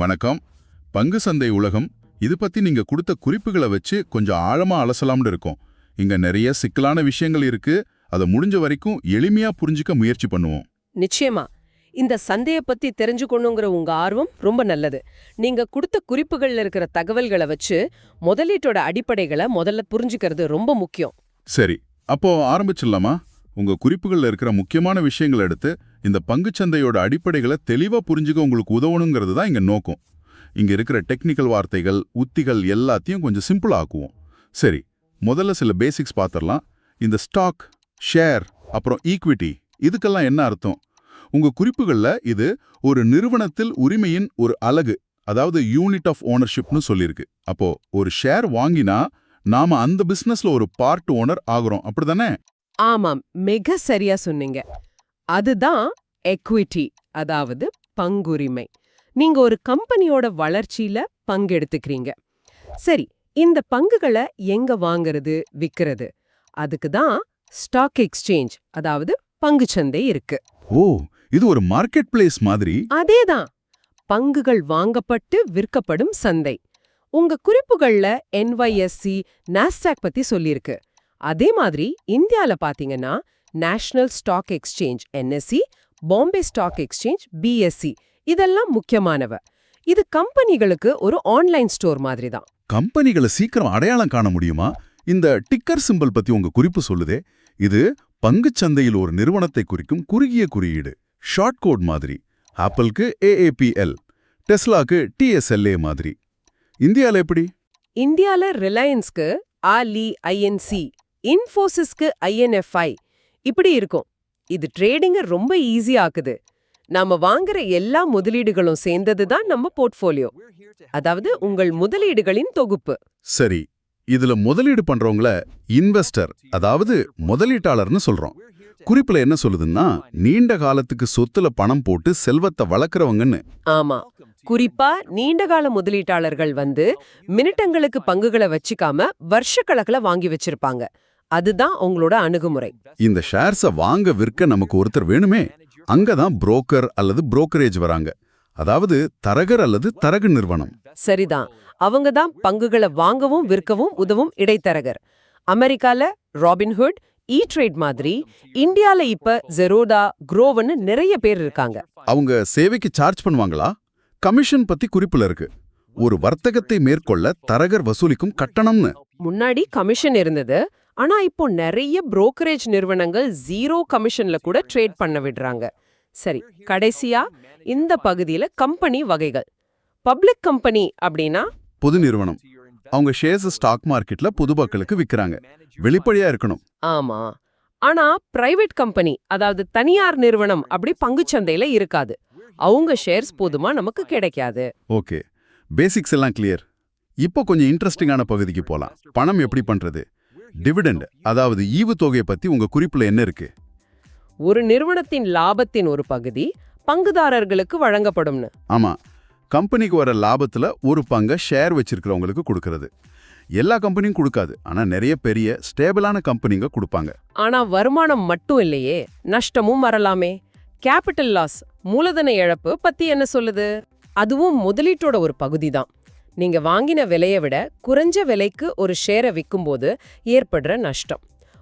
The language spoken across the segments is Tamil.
வணக்கம். பங்கு சந்தை உலகம் இது பத்தி நீங்க கொடுத்த குறிப்புகளை வச்சு கொஞ்சம் ஆழமா அலசலாம்னு இருக்கோம். இங்க நிறைய சிக்கலான விஷயங்கள் இருக்கு. அதை முடிஞ்ச வரைக்கும் எளிமையா புரிஞ்சுக்க முயற்சி பண்ணுவோம். நிச்சயமா. இந்த சந்தைய பத்தி தெரிஞ்சுக்கணுங்கிற உங்க ஆர்வம் ரொம்ப நல்லது. நீங்க கொடுத்த குறிப்புகள்ல இருக்கிற தகவல்களை வச்சு முதலீட்டோட அடிப்படைகளை முதல்ல புரிஞ்சுக்கிறது ரொம்ப முக்கியம். சரி, அப்போ ஆரம்பிச்சிடலாமா? உங்க குறிப்புகள்ல இருக்கிற முக்கியமான விஷயங்களை எடுத்து இந்த பங்குச்சந்தையோட அடிப்படைகளை தெளிவா புரிஞ்சுக்க உங்களுக்கு உதவணுங்கிறது தான் இங்க நோக்கம். இங்க இருக்கிற டெக்னிக்கல் வார்த்தைகள், உத்திகள் எல்லாத்தையும் கொஞ்சம் சிம்பிளா ஆக்குவோம். சரி, முதல்ல சில பேசிக்ஸ் பார்த்துடலாம். இந்த ஸ்டாக், ஷேர், அப்புறம் ஈக்விட்டி இதுக்கெல்லாம் என்ன அர்த்தம்? உங்க குறிப்புகள்ல இது ஒரு நிறுவனத்தில் உரிமையின் ஒரு அலகு, அதாவது யூனிட் ஆஃப் ஓனர்ஷிப்னு சொல்லியிருக்கு. அப்போ ஒரு ஷேர் வாங்கினா நாம அந்த பிசினஸ்ல ஒரு பார்ட் ஓனர் ஆகுறோம், அப்படிதானே? ஆமாம், மிக சரியா சொன்னீங்க. அதுதான் எக்விட்டி, அதாவது பங்குரிமை. நீங்க ஒரு கம்பெனியோட வளர்ச்சியில பங்கெடுத்துக்கிறீங்க. சரி, இந்த பங்குகளை எங்க வாங்குறது, விக்கிறது? அதுக்கு தான் ஸ்டாக் எக்ஸ்சேஞ்ச், அதாவது பங்குச்சந்தை இருக்கு. ஓ, இது ஒரு மார்க்கெட் பிளேஸ் மாதிரி. அதேதான், பங்குகள் வாங்கப்பட்டு விற்கப்படும் சந்தை. உங்க குறிப்புகள்ல NYSE, நாஸ்டாக் பத்தி சொல்லிருக்கு. அதே மாதிரி இந்தியால பாத்தீங்கன்னா national stock exchange NSE, Bombay stock exchange BSE இதெல்லாம் முக்கியமானவ. இது கம்பெனிகளுக்கு ஒரு ஆன்லைன் ஸ்டோர் மாதிரி தான். கம்பெனிகளை சீக்கிரம் அடையாளம் காண முடியுமா? இந்த டிக்கர் சிம்பல் பத்தி உங்க குறிப்பு சொல்லுதே, இது பங்குச்சந்தையில் ஒரு நிறுவனத்தை குறிக்கும் குறுகிய குறியீடு, ஷார்ட் கோட் மாதிரி. ஆப்பிளுக்கு AAPL, டெஸ்லாக்கு TSLA மாதிரி. இந்தியால எப்படி? இந்தியால ரிலையன்ஸ்க்கு INC, இன்ஃபோசிஸ்க்கு INFI இப்படி இருக்கும். இது ட்ரேடிங்க ரொம்ப ஈஸி ஆக்குது. நாம வாங்குற எல்லா முதலீடுகளும் சேர்ந்தது தான் நம்ம போர்ட்ஃபோலியோ, அதாவது உங்கள் முதலீடுகளின் தொகுப்பு. சரி, இதுல முதலீடு பண்றவங்கள இன்வெஸ்டர், அதாவது முதலீட்டாளர்னு சொல்றோம். குறிப்புல என்ன சொல்லுதுன்னா, நீண்ட காலத்துக்கு சொத்துல பணம் போட்டு செல்வத்தை வளர்க்கறவங்கன்னு. ஆமா, குறிப்பா நீண்டகால முதலீட்டாளர்கள் மினிட்டங்களுக்கு பங்குகளை வச்சுக்காம வருஷக்கணக்கில் வாங்கி வச்சிருப்பாங்க. அதுதான் உங்களோட அணுகுமுறை. இந்த ஷேர்ஸ வாங்க விற்க நமக்கு ஒருத்தர் வேணுமே. அங்கதான் புரோக்கர் அல்லது புரோக்கரேஜ் வராங்க, அதாவது தரகர் அல்லது தரகு நிறுவனம். சரிதான், அவங்க தான் பங்குகளை வாங்கவும் விற்கவும் உதவும் இடைத்தரகர். அமெரிக்கால ராபின்ஹுட், ட்ரேட் மாதிரி, இந்தியால இப்ப ஜெரோடா, குரோவன்னு நிறைய பேர் இருக்காங்க. அவங்க சேவைக்கு சார்ஜ் பண்ணுவாங்களா? கமிஷன் பத்தி குறிப்புல இருக்கு. ஒரு வர்த்தகத்தை மேற்கொள்ள தரகர் வசூலிக்கும் கட்டணம்னு. முன்னாடி கமிஷன் இருந்தது, ஆனா இப்போ நிறைய புரோக்கரேஜ் நிறுவனங்கள் 0 கமிஷன்ல கூட ட்ரேட் பண்ண விடுறாங்க. சரி, கடைசியா இந்த பகுதியில கம்பெனி வகைகள். பப்ளிக் கம்பெனி அப்படின்னா பொது நிறுவனம். அவங்க ஷேர்ஸ் ஸ்டாக் மார்க்கெட்ல பொதுமக்களுக்கு விக்கிறாங்க. வெளிப்படையா இருக்கணும். ஆமா, ஆனா பிரைவேட் கம்பெனி, அதாவது தனியார் நிறுவனம் அப்படி பங்குச்சந்தையில இருக்காது. அவங்க ஷேர்ஸ் போதுமா நமக்கு கிடைக்காது. ஓகே, பேசிக்ஸ் எல்லாம் கிளியர். இப்போ கொஞ்சம் இன்ட்ரெஸ்டிங்கான பகுதிக்கு போலாம். பணம் எப்படி பண்றது? டிவிடெண்ட், அதாவது ஈவுத்தொகையை பத்தி உங்க குறிப்புல என்ன இருக்கு? ஒரு நிறுவனத்தின் லாபத்தின் ஒரு பகுதி பங்குதாரர்களுக்கு வழங்கப்படும்னு. ஆமா, கம்பெனிக்கு வர லாபத்துல ஒரு பங்கை ஷேர் வச்சிருக்கிறவங்களுக்கு கொடுக்கறது. எல்லா கம்பெனியும் கொடுக்காது, ஆனா நிறைய பெரிய ஸ்டேபிளான கம்பெனிங்க கொடுப்பாங்க. ஆனா வருமானம் மட்டும் இல்லையே, நஷ்டமும் வரலாமே. கேபிட்டல் லாஸ், மூலதன இழப்பு பத்தி என்ன சொல்லுது? அதுவும் முதலீட்டோட ஒரு பகுதி தான். நீங்க வாங்கின விலையை விட குறைஞ்ச விலைக்கு ஒரு ஷேரை விற்கும்போது ஏற்படுற நஷ்டம்.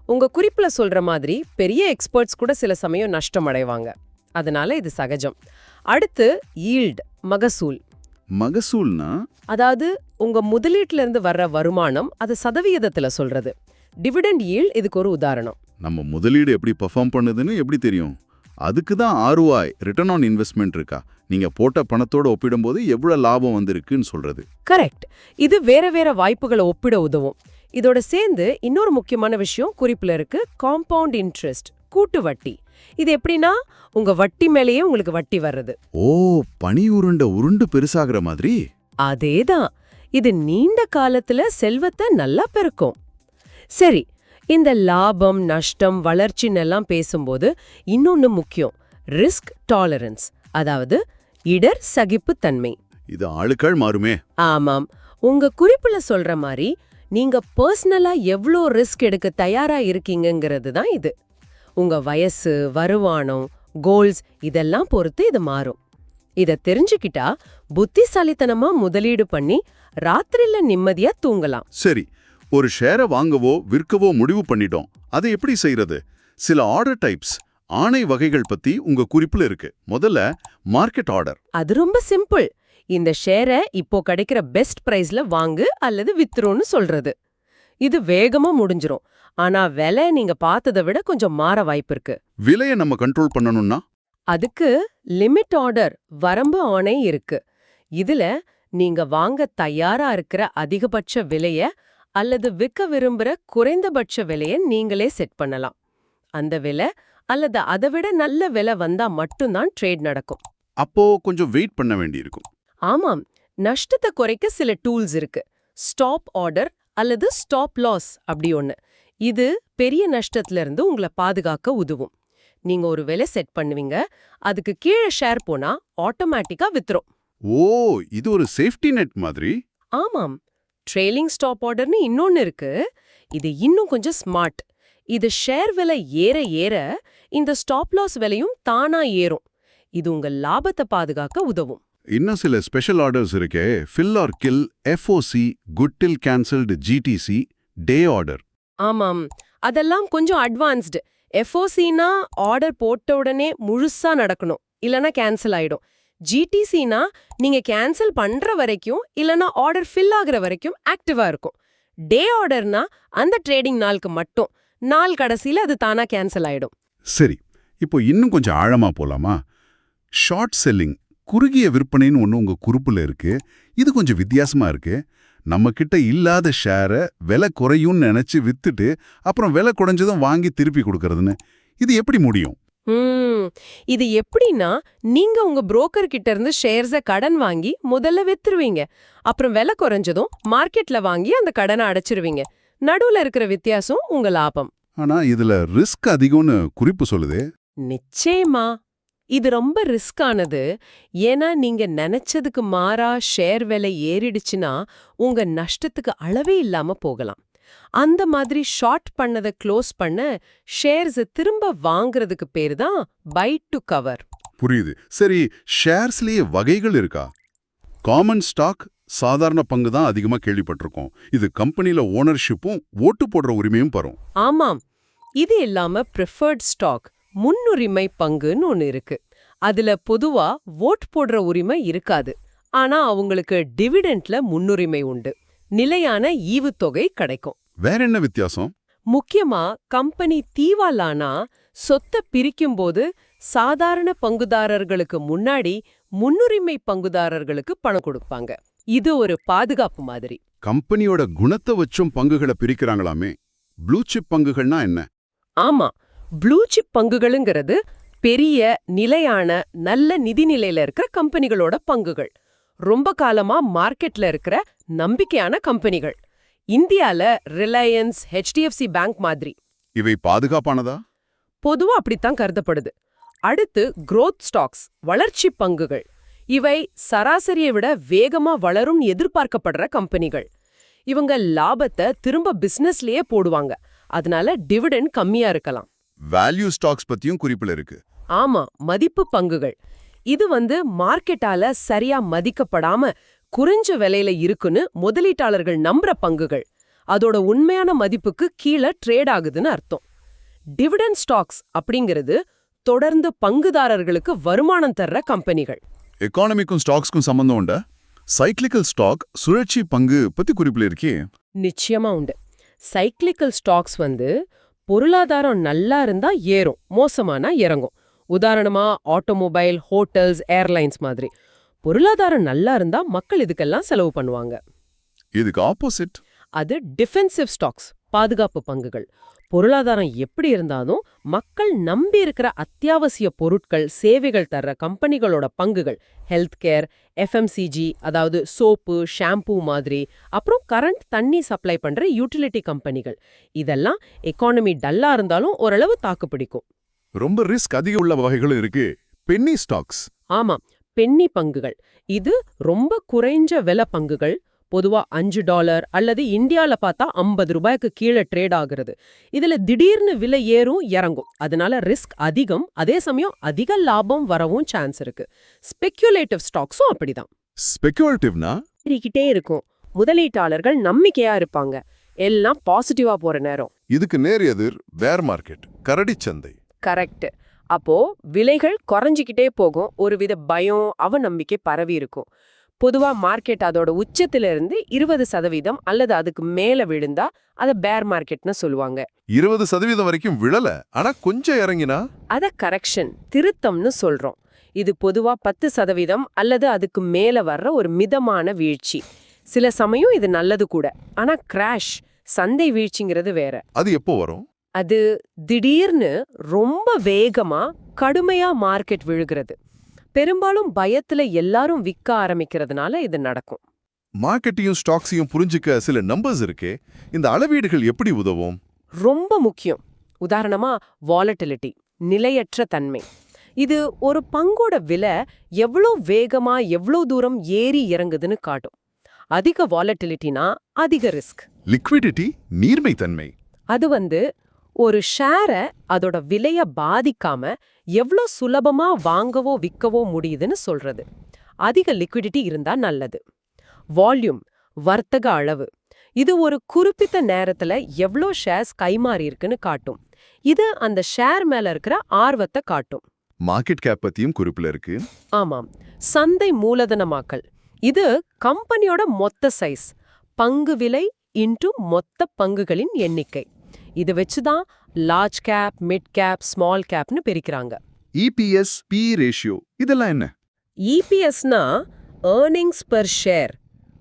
உங்க குறிப்புல சொல்ற மாதிரி பெரிய எக்ஸ்பர்ட்ஸ் கூட சில சமயம் நஷ்டம் அடைவாங்க. அதனால இது சகஜம். அடுத்து ஈல்ட், மகசூல். மகசூல்னா அதாவது உங்க முதலீட்டுல இருந்து வர்ற வருமானம், அது சதவிகிதத்துல சொல்றது. டிவிடெண்ட் ஈல்ட் இதுக்கு ஒரு உதாரணம். நம்ம முதலீடு எப்படி பெர்ஃபார்ம் பண்ணுதுன்னு எப்படி தெரியும்? அதுக்கு தான் ROI, ரிட்டர்ன் ஆன் இன்வெஸ்ட்மெண்ட் இருக்கா. நீங்க போட்ட பணத்தோட ஒப்பிடும்போது எவ்வளவு லாபம் வந்திருக்குன்னு சொல்றது. கரெக்ட். இது வேற வேற வாய்ப்புகளை ஒப்பிட உதவும். இதோட சேர்ந்து இன்னொரு முக்கியமான விஷயம் குறிப்புல இருக்கு, காம்பவுண்ட் இன்ட்ரெஸ்ட், கூட்டு வட்டி. இது எப்படின்னா உங்க வட்டி மேலேயே உங்களுக்கு வட்டி வர்றது. ஓ, பனி உருண்டு பெருசாகிற மாதிரி. அதேதான், இது நீண்ட காலத்துல செல்வத்தை நல்லா பெருக்கும். சரி, இந்த லாபம், நஷ்டம், வளர்ச்சின்னு எல்லாம் பேசும்போது இன்னொன்னு முக்கியம், ரிஸ்க் டாலரன்ஸ், அதாவது இடர் சகிப்புத்தன்மை. இது ஆளுக்கள் மாறுமே. ஆமாம், உங்க குறிப்புல சொல்ற மாதிரி நீங்க பர்சனலா எவ்வளோ ரிஸ்க் எடுக்க தயாரா இருக்கீங்கிறது தான் இது. உங்க வயசு, வருமானம், கோல்ஸ் இதெல்லாம் பொறுத்து இது மாறும். இத தெரிஞ்சுக்கிட்டா புத்திசாலித்தனமா முதலீடு பண்ணி ராத்திரில நிம்மதியா தூங்கலாம். சரி, ஒரு ஷேரை வாங்கவோ விற்கவோ முடிவு பண்ணிட்டோம். அதை எப்படி செய்யறது? சில ஆர்டர் டைப்ஸ், ஆணை வகைகள் பத்தி உங்க குறிப்புல இருக்கு. முதல்ல மார்க்கெட் ஆர்டர். அது ரொம்ப சிம்பிள். இந்த ஷேரை இப்போ கிடைக்கிற பெஸ்ட் பிரைஸ்ல வாங்கு அல்லது வித்துருன்னு சொல்றது. இது வேகமா முடிஞ்சிரும். ஆனா விலை நீங்க பார்த்ததை விட கொஞ்சம் மாற வாய்ப்பிருக்கு. விலையை நம்ம கண்ட்ரோல் பண்ணணும்னா? அதுக்கு லிமிட் ஆர்டர், வரம்பு ஆணை இருக்கு. இதுல நீங்க வாங்க தயாரா இருக்கிற அதிகபட்ச விலைய அல்லது விற்க விரும்புற குறைந்தபட்ச விலைய நீங்களே செட் பண்ணலாம். அந்த விலை அல்லது அதை விட நல்ல விலை வந்தா மட்டும்தான் ட்ரேட் நடக்கும். அப்போ கொஞ்சம் வெயிட் பண்ண வேண்டியிருக்கும். ஆமாம், நஷ்டத்தை குறைக்க சில டூல்ஸ் இருக்கு. ஸ்டாப் ஆர்டர் அல்லது ஸ்டாப் லாஸ் அப்படி ஒன்னு. இது பெரிய நஷ்டத்துல இருந்து உங்களை பாதுகாக்க உதவும். நீங்க ஒரு விலை செட் பண்ணுவீங்க, அதுக்கு கீழே ஷேர் போனா ஆட்டோமேட்டிக்கா வித்துரும். ஓ, இது ஒரு சேஃப்டி நெட் மாதிரி. ஆமாம், ட்ரெய்லிங் ஸ்டாப் ஆர்டர்னு இன்னொன்னு இருக்கு. இது இன்னும் கொஞ்சம் ஸ்மார்ட். இது ஷேர் விலை ஏற ஏற இந்த ஸ்டாப் லாஸ் விலையும் தானா ஏறும். இது உங்க லாபத்தை பாதுகாக்க உதவும். இன்னும் சில ஸ்பெஷல் ஆர்டர்ஸ் இருக்கே. Fill or kill, FOC, good till cancelled, GTC, day order. ஆமாம், அதெல்லாம் கொஞ்சம் அட்வான்ஸ்டு. எஃப்ஓசினா ஆர்டர் போட்ட உடனே முழுசா நடக்கணும், இல்லனா கேன்சல் ஆயிடும். ஜிடிசினா நீங்க கேன்சல் பண்ற வரைக்கும் இல்லனா ஆர்டர் ஃபில் ஆகுற வரைக்கும் ஆக்டிவா இருக்கும். டே ஆர்டர்னா அந்த ட்ரேடிங் நாளுக்கு மட்டும், நாள் கடைசியில அது தானா கேன்சல் ஆயிடும். சரி, இப்போ இன்னும் கொஞ்சம் ஆழமா போலாமா? ஷார்ட் செல்லிங், குறுகிய விற்பனைன்னு ஒன்று உங்க குறிப்புல இருக்கு. இது கொஞ்சம் வித்தியாசமா இருக்கு. நம்ம கிட்ட இல்லாத ஷேரை விலை குறையும்னு நினைச்சு வித்துட்டு அப்புறம் விலை குறைஞ்சதும் வாங்கி திருப்பி கொடுக்கறதுன்னு. இது எப்படி முடியும்? இது எப்படின்னா, நீங்க உங்க புரோக்கர் கிட்ட இருந்து ஷேர்ஸை கடன் வாங்கி முதல்ல வித்துருவீங்க. அப்புறம் விலை குறைஞ்சதும் மார்க்கெட்ல வாங்கி அந்த கடனை அடைச்சிருவீங்க. நடுவுல இருக்கிற வித்தியாசம் உங்க லாபம். ஆனா இதுல ரிஸ்க் அதிகம்னு குறிப்பு சொல்லுதே. நிச்சயமா, இது ரொம்ப ரிஸ்கானது. ஏன்னா நீங்க நினைச்சதுக்கு மாறா ஷேர் விலை ஏறிடுச்சுன்னா உங்க நஷ்டத்துக்கு அளவே இல்லாம போகலாம். அந்த மாதிரி ஷார்ட் பண்ணதை க்ளோஸ் பண்ண ஷேர்ஸ் திரும்ப வாங்குறதுக்கு பேரு தான் பை டு கவர். புரியுது. சரி, ஷேர்ஸ்லயே வகைகள் இருக்கா? காமன் ஸ்டாக், சாதாரண பங்கு தான் அதிகமா கேள்விப்பட்டிருக்கோம். இது கம்பெனில ஓனர்ஷிப்பும் ஓட்டு போடுற உரிமையும் பெறும். ஆமாம், இது இல்லாம ப்ரிஃபர்ட் ஸ்டாக், முன்னுரிமை பங்குன்னு ஒன்னு இருக்கு. அதுல பொதுவா ஓட் போடுற உரிமை இருக்காது. ஆனா அவங்களுக்கு டிவிடெண்ட்ல முன்னுரிமை உண்டு. நிலையான ஈவுத்தொகை கிடைக்கும். வேற என்ன வித்தியாசம்? முக்கியமா கம்பெனி தீவாலானா சொத்தை பிரிக்கும்போது சாதாரண பங்குதாரர்களுக்கு முன்னாடி முன்னுரிமை பங்குதாரர்களுக்கு பணம் கொடுப்பாங்க. இது ஒரு பாதுகாப்பு மாதிரி. கம்பெனியோட குணத்தை வச்சும் பங்குகளை பிரிக்கிறாங்களாமே. ப்ளூ சிப் பங்குகள்னா என்ன? ஆமா, ப்ளூ சிப் பங்குகளுங்கிறது பெரிய நிலையான நல்ல நிதிநிலையில இருக்கிற கம்பெனிகளோட பங்குகள். ரொம்ப காலமா மார்க்கெட்ல இருக்கிற நம்பிக்கையான கம்பெனிகள். இந்தியால ரிலையன்ஸ், HDFC பேங்க் மாதிரி. இவை பாதுகாப்பானதா? பொதுவா அப்படித்தான் கருதப்படுது. அடுத்து growth ஸ்டாக்ஸ், வளர்ச்சி பங்குகள். இவை சராசரியை விட வேகமா வளரும் எதிர்பார்க்கப்படுற கம்பெனிகள். இவங்க லாபத்தை திரும்ப பிசினஸ்லயே போடுவாங்க. அதனால டிவிடெண்ட் கம்மியா இருக்கலாம். வேல்யூ ஸ்டாக்ஸ் பத்தியும் குறிப்பில் இருக்கு. ஆமா, மதிப்பு பங்குகள். இது மார்க்கெட்டால சரியா மதிக்கப்படாம குறைஞ்ச விலையில இருக்குன்னு முதலீட்டாளர்கள் நம்புற பங்குகள். அதோட உண்மையான மதிப்புக்கு கீழே ட்ரேட் ஆகுதுன்னு அர்த்தம். டிவிடெண்ட் ஸ்டாக்ஸ் அப்படிங்கிறது தொடர்ந்து பங்குதாரர்களுக்கு வருமானம் தர்ற கம்பெனிகள். எக்கானமிக்கும் ஸ்டாக்ஸ்க்கும் சம்பந்தம் உண்டா? சைக்ளிக்கல் ஸ்டாக், சுழற்சி பங்கு பத்தி குறிப்பில் இருக்கே. நிச்சயமா உண்டு. சைக்ளிக்கல் ஸ்டாக்ஸ் பொருளாதாரம் நல்லா இருந்தா ஏறும், மோசமானா இறங்கும். உதாரணமா ஆட்டோமொபைல், ஹோட்டல்ஸ், ஏர்லைன்ஸ் மாதிரி. பொருளாதாரம் நல்லா இருந்தா மக்கள் இதுக்கெல்லாம் செலவு பண்ணுவாங்க. இதுக்கு ஆப்போசிட் அது டிஃபென்சிவ் ஸ்டாக்ஸ், பாதுகாப்பு பங்குகள். பொருளாதாரம் எப்படி இருந்தாலும் மக்கள் நம்பி இருக்கிற அத்தியாவசிய பொருட்கள், சேவைகள் தர்ற கம்பெனிகளோட பங்குகள். ஹெல்த் கேர், FMCG, அதாவது சோப்பு, ஷாம்பூ மாதிரி. அப்புறம் கரண்ட், தண்ணி சப்ளை பண்ற யூட்டிலிட்டி கம்பெனிகள். இதெல்லாம் எக்கானமி டல்லா இருந்தாலும் ஓரளவு தாக்கு பிடிக்கும். ரொம்ப ரிஸ்க் அதிகம் உள்ள வகைகளும் இருக்கு. Penney stocks. ஆமா, பென்னி பங்குகள். இது ரொம்ப குறைஞ்ச விலை பங்குகள். பொதுவா $5 அல்லது இந்தியால பார்த்தா $50 கீழே ட்ரேட் ஆகுறது. இதுல திடீர்னு விலை ஏறும் இறங்கும். அதனால ரிஸ்க் அதிகம். அதே சமயம் அதிக லாபம் வரவும் சான்ஸ் இருக்கு. ஸ்பெக்குலேட்டிவ் ஸ்டாக்ஸும் அப்படிதான். ஸ்பெகுலேட்டிவ்னா ஏறிக்கிட்டே இருக்கும். முதலீட்டாளர்கள் நம்பிக்கையா இருப்பாங்க. எல்லாம் பாசிட்டிவா போற நேரம். இதுக்கு நேர் எதிர் பேர் மார்க்கெட், கரடிச்சந்தை. கரெக்ட். அப்போ விலைகள் குறைஞ்சிக்கிட்டே போகும். ஒருவித பயம், அவநம்பிக்கை பரவி இருக்கும். பொதுவா மார்க்கெட் அதோட உச்சத்திலிருந்து 20% அல்லது அதுக்கு மேல விழுந்தா அத பேர் மார்க்கெட்னு சொல்லுவாங்க. 20% வரைக்கும் விழல, ஆனா கொஞ்சம் இறங்கினா அத கரெக்ஷன், திருத்தம்னு சொல்றோம். இது பொதுவா 10% அல்லது அதுக்கு மேல வர்ற ஒரு மிதமான வீழ்ச்சி. சில சமயம் இது நல்லது கூட. ஆனா கிராஷ், சந்தை வீழ்ச்சிங்கிறது வேற. அது எப்போ வரும்? அது திடீர்னு ரொம்ப வேகமா கடுமையா மார்க்கெட் விழுகிறது. பெரும்பாலும் பயத்துல எல்லாரும் விற்க ஆரம்பிக்கிறதுனால இது நடக்கும். மார்க்கெட்டையும் ஸ்டாக்ஸையும் புரிஞ்சுக்க சில நம்பர்ஸ் இருக்கே, இந்த அளவீடுகள் எப்படி உதவும்? ரொம்ப முக்கியம். உதாரணமா வாலட்டிலிட்டி, நிலையற்ற தன்மை. இது ஒரு பங்கோட விலை எவ்வளோ வேகமா எவ்வளோ தூரம் ஏறி இறங்குதுன்னு காட்டும். அதிக வாலட்டிலிட்டினா அதிக ரிஸ்க். லிக்விடிட்டி, நீர்மை தன்மை. அது ஒரு ஷேரை அதோட விலைய பாதிக்காம எவ்வளோ சுலபமா வாங்கவோ விற்கவோ முடியுதுன்னு சொல்றது. அதிக லிக்விடிட்டி இருந்தா நல்லது. வால்யூம், வர்த்தக அளவு. இது ஒரு குறிப்பிட்ட நேரத்துல எவ்வளோ ஷேர்ஸ் கைமாறி இருக்குன்னு காட்டும். இது அந்த ஷேர் மேல இருக்கிற ஆர்வத்தை காட்டும். மார்க்கெட் கேப் பத்தியும் குறிப்பில் இருக்கு. ஆமாம். சந்தை மூலதனமாக்கல். இது கம்பெனியோட மொத்த சைஸ், பங்கு விலை இன்டு மொத்த பங்குகளின் எண்ணிக்கை. இது வச்சுதான் large cap, mid cap, small கேப்னு பிரிக்கிறாங்க. இபிஎஸ், பி ரேஷியோ இதெல்லாம் என்ன? இபிஎஸ்னா ஏர்னிங்ஸ் பெர் ஷேர்.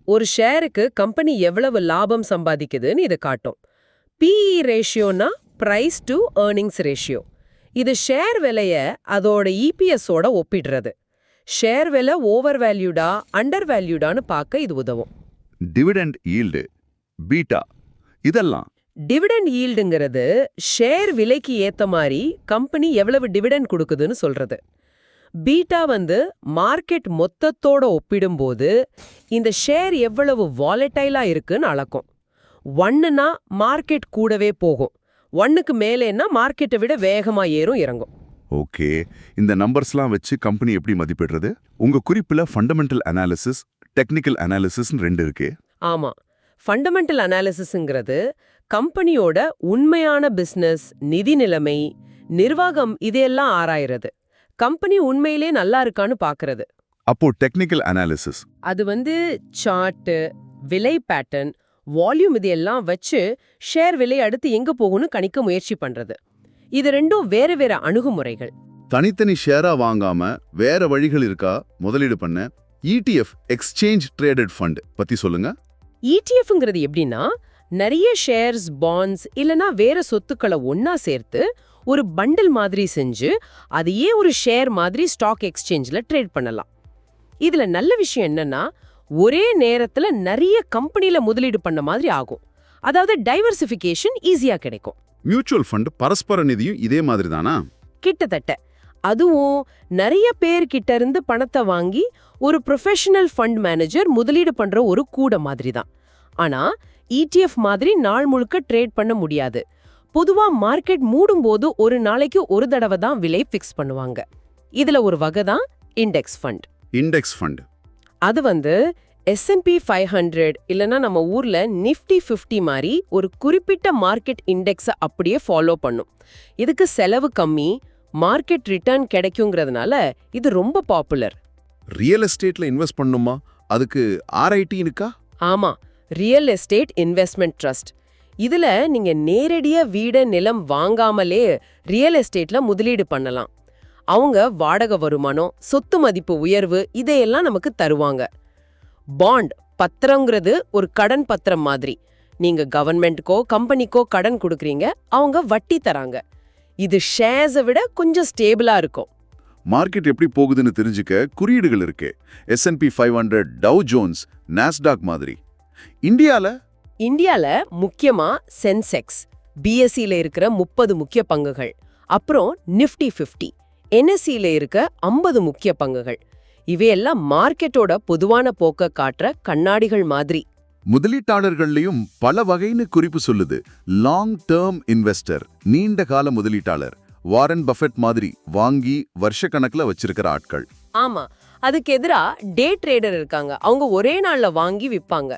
ஒரு ஷேருக்கு கம்பெனி எவ்வளவு லாபம் சம்பாதிக்குதுன்னு இது காட்டும். பிஇ ரேஷியோனா பிரைஸ் டு ஏர்னிங்ஸ் ரேஷியோ. இது ஷேர் விலைய அதோட இபிஎஸோட ஒப்பிடுறது. ஷேர் விலை ஓவர் வேல்யூடா அண்டர் வேல்யூடான்னு பார்க்க இது உதவும். டிவிடெண்ட் ஈல்டு, பீட்டா இதெல்லாம். டிவிடெண்ட் ஈல்டுங்கிறது ஷேர் விலைக்கு ஏத்த மாதிரி கம்பெனி எவ்வளவு டிவிடெண்ட் கொடுக்குதுன்னு சொல்றது. பீட்டா மார்க்கெட் மொத்தத்தோட ஒப்பிடும்போது இந்த ஷேர் எவ்வளவு வாலட்டைலா இருக்குன்னு அளக்கும். 1னா மார்க்கெட் கூடவே போகும், 1க்கு மேலேன்னா மார்க்கெட்டை விட வேகமா ஏறும் இறங்கும். ஓகே, இந்த நம்பர்ஸ்லாம் வச்சு கம்பெனி எப்படி மதிப்பிடுறது? உங்க குறிப்புல ஃபண்டமெண்டல் அனாலிசிஸ், டெக்னிக்கல் அனாலிசிஸ்னு 2 இருக்கு. ஆமா. ஃபண்டமெண்டல் அனாலிசிஸ்ங்கிறது கம்பெனியோட உண்மையான பிசினஸ், நிதி நிலைமை, நிர்வாகம் இதையெல்லாம் ஆராயறது. கம்பெனி உண்மையிலே நல்லா இருக்கான்னு பாக்குறது. அப்போ டெக்னிக்கல் அனாலிசிஸ் அது சார்ட், விலை பேட்டர்ன், வால்யூம் இதையெல்லாம் வச்சு ஷேர் விலை அடுத்து எங்க போகும்னு கணிக்க முயற்சி பண்றது. இது ரெண்டும் வேற வேற அணுகுமுறைகள். தனித்தனி ஷேரா வாங்காம வேற வழிகள் இருக்கா முதலீடு பண்ண? ETF, எக்ஸ்சேஞ்ச் ட்ரேடட் ஃபண்ட் பத்தி சொல்லுங்க. ETFங்கிறது எப்படின்னா, நிறைய ஷேர்ஸ், பாண்ட்ஸ் இல்லனா வேற சொத்துக்களை ஒன்னா சேர்த்து ஒரு பண்டில் மாதிரி செஞ்சு அதையே ஒரு ஷேர் மாதிரி ஸ்டாக் எக்ஸ்சேஞ்சில் ட்ரேட் பண்ணலாம். இதுல நல்ல விஷயம் என்னன்னா, ஒரே நேரத்துல நிறைய கம்பெனில முதலீடு பண்ண மாதிரி ஆகும். அதாவது டைவர்சிஃபிகேஷன் ஈஸியா கிடைக்கும். மியூச்சுவல் ஃபண்ட், பரஸ்பர நிதியும் இதே மாதிரி தானா? கிட்டத்தட்ட. அதுவும் நிறைய பேர் கிட்ட இருந்து பணத்தை வாங்கி ஒரு ப்ரொஃபஷனல் ஃபண்ட் மேனேஜர் முதலீடு பண்ற ஒரு கூட மாதிரி தான். ஆனா ETF மாதிரி நாள் முழுக்க ட்ரேட் பண்ண முடியாது. பொதுவா மார்க்கெட் மூடும் போது ஒரு நாளைக்கு ஒரு தடவை தான் விலை ஃபிக்ஸ் பண்ணுவாங்க. இதுல ஒரு வகை தான் இண்டெக்ஸ் ஃபண்ட். இண்டெக்ஸ் ஃபண்ட் அது S&P 500 இல்லனா நம்ம ஊர்ல நிஃப்டி 50 மாதிரி ஒரு குறிப்பிட்ட மார்க்கெட் இண்டெக்ஸை அப்படியே ஃபாலோ பண்ணும். இதுக்கு செலவு கம்மி, மார்க்கெட் ரிட்டர்ன் கிடைக்குங்கிறதுனால இது ரொம்ப பாப்புலர். ரியல் எஸ்டேட்ல இன்வெஸ்ட் பண்ணுமா? அதுக்கு RIT இருக்கா? ஆமா, ரியல் எஸ்டேட் இன்வெஸ்ட்மெண்ட் ட்ரஸ்ட். இதுல நீங்க நேரடியா வீடு, நிலம் வாங்காமலே ரியல் எஸ்டேட்ல முதலீடு பண்ணலாம். அவங்க வாடகை வருமானம், சொத்து மதிப்பு உயர்வு இதையெல்லாம் நமக்கு தருவாங்க. பாண்ட் பத்திரங்கிறது ஒரு கடன் பத்திரம் மாதிரி. நீங்க கவர்மெண்ட்க்கோ கம்பெனிக்கோ கடன் கொடுக்கறீங்க, அவங்க வட்டி தராங்க. இது ஷேர்ஸை விட கொஞ்சம் ஸ்டேபிளா இருக்கும். மார்க்கெட் எப்படி போகுதுன்னு தெரிஞ்சுக்க குறியீடுகள் இருக்கு. S&P 500, டவ் ஜோன்ஸ், நாஸ்டாக் மாதிரி. இந்தியால முக்கியமா சென்செக்ஸ், BSEல இருக்கிற 30 முக்கிய பங்குகள், அப்புறம் நிஃப்டி 50, NSEல இருக்க 50 முக்கிய பங்குகள். இவையெல்லாம் மார்க்கெட்டோட பொதுவான போக்க காட்டுற கண்ணாடிகள் மாதிரி. முதலீட்டாளர்கள்லயும் பல வகைன்னு குறிப்பு சொல்லுது. லாங் டேர்ம் இன்வெஸ்டர், நீண்ட கால முதலீட்டாளர், வாரன் பஃபெட் மாதிரி வாங்கி வருஷக்கணக்குல வச்சிருக்கிற ஆட்கள். ஆமா, அதுக்கு எதிரா டே ட்ரேடர் இருக்காங்க. அவங்க ஒரே நாள்ல வாங்கி விப்பாங்க.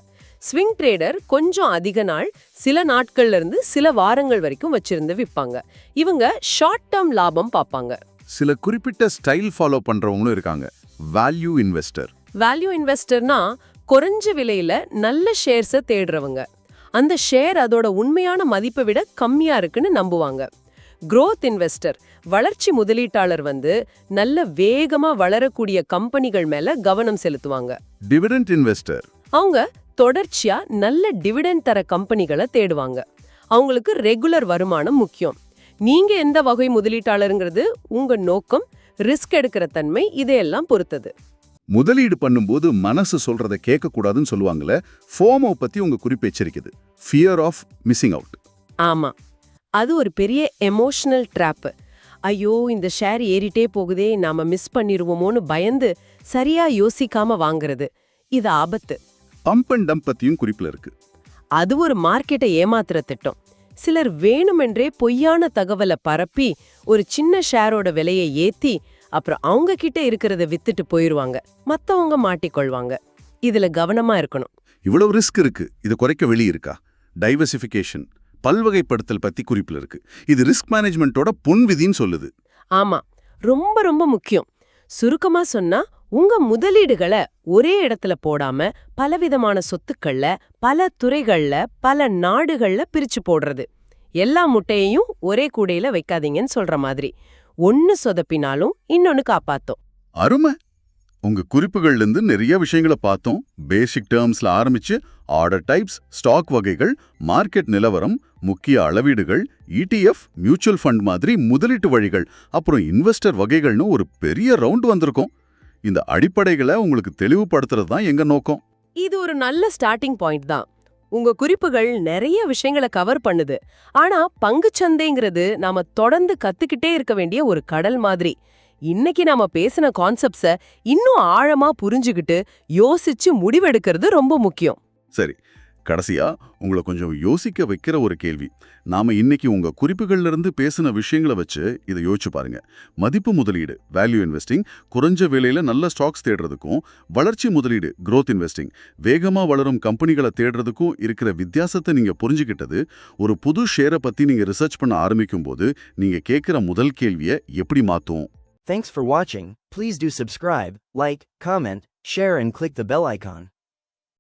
ஸ்விங் ட்ரேடர் கொஞ்சம் அதிக நாள், சில நாட்கள்ல இருந்து சில வாரங்கள் வரைக்கும் வச்சிருந்து விப்பாங்க. இவங்க ஷார்ட் டேர்ம் லாபம் பார்ப்பாங்க. சில குறிப்பிட்ட ஸ்டைல் ஃபாலோ பண்றவங்களும் இருக்காங்க. Value investor. வேல்யூ இன்வெஸ்டர்னா குறைஞ்ச விலையில நல்ல ஷேர்ஸை தேடுறவங்க. அந்த ஷேர் அதோட உண்மையான மதிப்பை விட கம்மியா இருக்குன்னு நம்புவாங்க. growth இன்வெஸ்டர், வளர்ச்சி முதலீட்டாளர் நல்ல வேகமா வளரக்கூடிய கம்பெனிகள் மேல கவனம் செலுத்துவாங்க. Dividend investor. அவங்க தொடர்ச்சியா நல்ல டிவிடெண்ட் தர கம்பெனிகளை தேடுவாங்க. அவங்களுக்கு ரெகுலர் வருமானம் முக்கியம். நீங்க எந்த வகை முதலீட்டாளருங்கிறது உங்க நோக்கம், ரிஸ்க் எடுக்கிற தன்மை இதையெல்லாம் பொறுத்தது. முதலீடு பண்ணும்போது மனசு சொல்றத கேட்கக்கூடாதுன்னு சொல்லுவாங்கல்ல, ஃபோமோ பத்தி உங்க குறிப்பு எச்சரிக்குது. Fear of missing out. ஆமா, அது ஒரு பெரிய எமோஷனல் ட்ராப். ஐயோ, இந்த ஷேர் ஏறிட்டே போகுதே, நாம மிஸ் பண்ணிருவோமோன்னு பயந்து சரியா யோசிக்காம வாங்குறது. இது ஆபத்து. பம்ப் அண்ட் டம்ப் பத்தியும் குறிப்புல இருக்கு. அது ஒரு மார்க்கெட்டை ஏமாத்துற திட்டம். சிலர் வேணுமென்றே பொய்யான தகவலை பரப்பி ஒரு சின்ன ஷேரோட விலையை ஏத்தி அப்புறம் அவங்க கிட்ட இருக்கிறத வித்துட்டு போயிருவாங்க. மத்தவங்க மாட்டிக்கொள்வாங்க. இதுல கவனமா இருக்கணும். இவ்வளவு ரிஸ்க் இருக்கு, இது குறைக்க வெளி இருக்கா? டைவர்சிஃபிகேஷன், பல்வகைப்படுத்தல் பத்தி குறிப்புல இருக்கு. இது ரிஸ்க் மேனேஜ்மெண்டோட பொன்விதின்னு சொல்லுது. ஆமா, ரொம்ப ரொம்ப முக்கியம். சுருக்கமா சொன்னா, உங்க முதலீடுகளை ஒரே இடத்துல போடாம பலவிதமான சொத்துக்கள்ல, பல துறைகள்ல, பல நாடுகள்ல பிரிச்சு போடுறது. எல்லா முட்டையையும் ஒரே கூடையில வைக்காதீங்கன்னு சொல்ற மாதிரி. ஒன்னு சொதப்பினாலும் இன்னொன்னு காப்பாத்தோம். அருமை. உங்க குறிப்புகள்ல இருந்து நிறைய விஷயங்களை பார்த்தோம். பேசிக் டேர்ம்ஸ்ல ஆரம்பிச்சு ஆர்டர் டைப்ஸ், ஸ்டாக் வகைகள், மார்க்கெட் நிலவரம், முக்கிய அளவீடுகள், ETF, மியூச்சுவல் ஃபண்ட் மாதிரி முதலீட்டு வழிகள், அப்புறம் இன்வெஸ்டர் வகைகள்னு ஒரு பெரிய ரவுண்ட் வந்திருக்கும். இந்த அடிப்படைகளை உங்களுக்கு தெளிவுபடுத்துறது தான் எங்க நோக்கம். இது ஒரு நல்ல ஸ்டார்டிங் பாயிண்ட் தான். உங்க குறிப்புகள் நிறைய விஷயங்களை கவர் பண்ணுது. ஆனா பங்குச்சந்தைங்கிறது நாம தொடர்ந்து கத்துக்கிட்டே இருக்க வேண்டிய ஒரு கடல் மாதிரி. இன்னைக்கு நாம பேசின கான்செப்ட்ஸை இன்னும் ஆழமா புரிஞ்சுக்கிட்டு யோசிச்சு முடிவெடுக்கிறது ரொம்ப முக்கியம். சரி, கடைசியா உங்களை கொஞ்சம் யோசிக்க வைக்கிற ஒரு கேள்வி. நாம இன்னைக்கு உங்க குறிப்புகள்ல இருந்து பேசின விஷயங்களை வச்சு இதை யோசிச்சு பாருங்க. மதிப்பு முதலீடு, வேல்யூ இன்வெஸ்டிங், குறைஞ்ச விலையில நல்ல ஸ்டாக்ஸ் தேடுறதுக்கும், வளர்ச்சி முதலீடு, growth இன்வெஸ்டிங், வேகமா வளரும் கம்பெனிகளை தேடுறதுக்கும் இருக்கிற வித்தியாசத்தை நீங்க புரிஞ்சுக்கிட்டது. ஒரு புது ஷேரை பத்தி நீங்க ரிசர்ச் பண்ண ஆரம்பிக்கும் போது நீங்க கேட்கிற முதல் கேள்வியை எப்படி மாத்தும்? Thanks for watching. Please do subscribe, like, comment, share and click the bell icon.